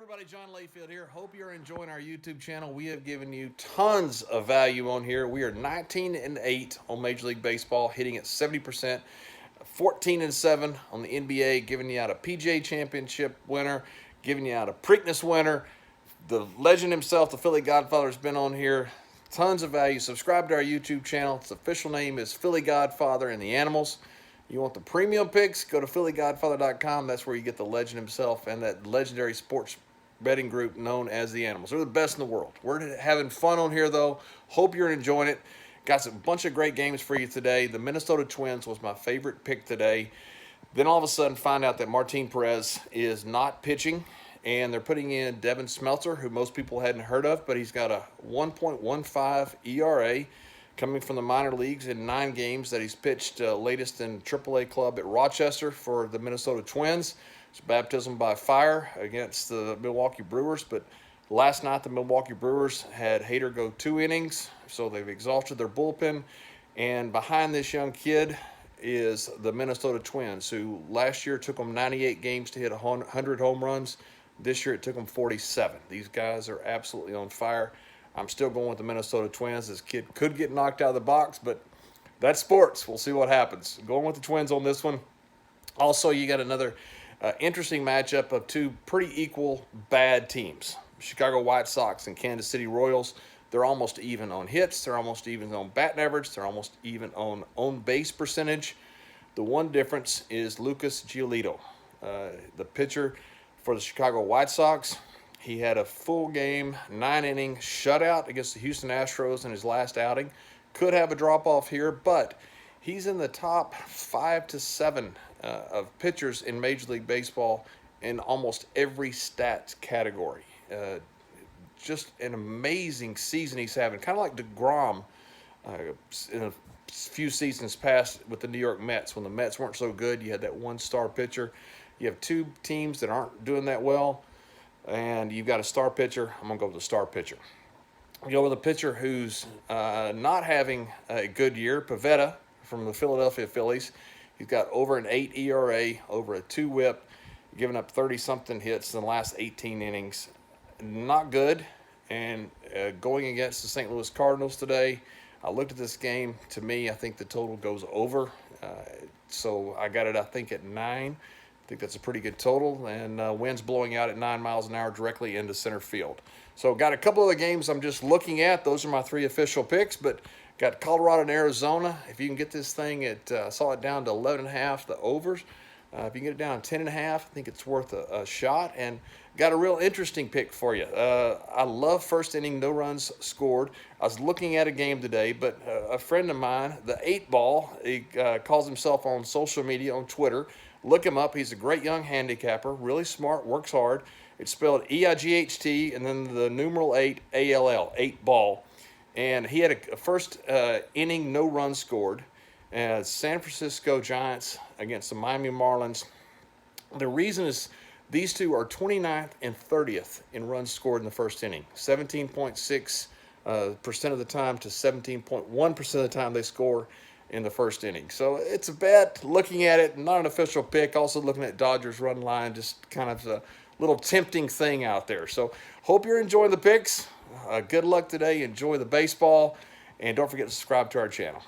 everybody, John Layfield here. Hope you're enjoying our YouTube channel. We have given you tons of value on here. We are 19-8 on Major League Baseball, hitting at 70%. 14-7 on the NBA, giving you out a PGA Championship winner, giving you out a Preakness winner. The legend himself, the Philly Godfather, has been on here. Tons of value. Subscribe to our YouTube channel. Its official name is Philly Godfather and the Animals. You want the premium picks? Go to phillygodfather.com. That's where you get the legend himself and that legendary sports betting group known as the Animals. They're the best in the world. We're having fun on here, though. Hope you're enjoying it. Got a bunch of great games for you today. The Minnesota Twins was my favorite pick today. Then all of a sudden find out that Martin Perez is not pitching, and they're putting in Devin Smeltzer, who most people hadn't heard of, but he's got a 1.15 ERA. Coming from the minor leagues in 9 games that he's pitched, latest in AAA club at Rochester for the Minnesota Twins. It's baptism by fire against the Milwaukee Brewers. But last night the Milwaukee Brewers had Hader go 2 innings, so they've exhausted their bullpen. And behind this young kid is the Minnesota Twins, who last year took them 98 games to hit 100 home runs. This year it took them 47. These guys are absolutely on fire. I'm still going with the Minnesota Twins. This kid could get knocked out of the box, but that's sports. We'll see what happens. Going with the Twins on this one. Also, you got another interesting matchup of 2 pretty equal bad teams. Chicago White Sox and Kansas City Royals. They're almost even on hits. They're almost even on batting average. They're almost even on on-base percentage. The one difference is Lucas Giolito, the pitcher for the Chicago White Sox. He had a full game, 9-inning shutout against the Houston Astros in his last outing. Could have a drop-off here, but he's in the top 5 to 7 of pitchers in Major League Baseball in almost every stats category. Just an amazing season he's having, kind of like DeGrom in a few seasons past with the New York Mets. When the Mets weren't so good, you had that one-star pitcher. You have 2 teams that aren't doing that well, and you've got a star pitcher. I'm going to go with the star pitcher. You go with a pitcher who's not having a good year, Pivetta from the Philadelphia Phillies. He's got over an 8 ERA, over a 2 whip, giving up 30-something hits in the last 18 innings. Not good. And going against the St. Louis Cardinals today, I looked at this game. To me, I think the total goes over. So I got it, I think, at 9. I think that's a pretty good total, and wind's blowing out at 9 miles an hour directly into center field. So got a couple of the games I'm just looking at. Those are my 3 official picks, but got Colorado and Arizona. If you can get this thing at, saw it down to 11.5, the overs. If you can get it down to 10.5, I think it's worth a shot. And got a real interesting pick for you. I love first inning, no runs scored. I was looking at a game today, but a friend of mine, the 8-Ball, he calls himself on social media, on Twitter. Look him up. He's a great young handicapper, really smart, works hard. It's spelled E-I-G-H-T and then the numeral 8, A-L-L, 8-Ball. And he had a first inning, no runs scored. San Francisco Giants against the Miami Marlins. The reason is these two are 29th and 30th in runs scored in the first inning. 17.6% of the time to 17.1% of the time they score in the first inning. So it's a bet, looking at it, not an official pick. Also looking at Dodgers run line, just kind of a little tempting thing out there. So hope you're enjoying the picks. Good luck today. Enjoy the baseball. And don't forget to subscribe to our channel.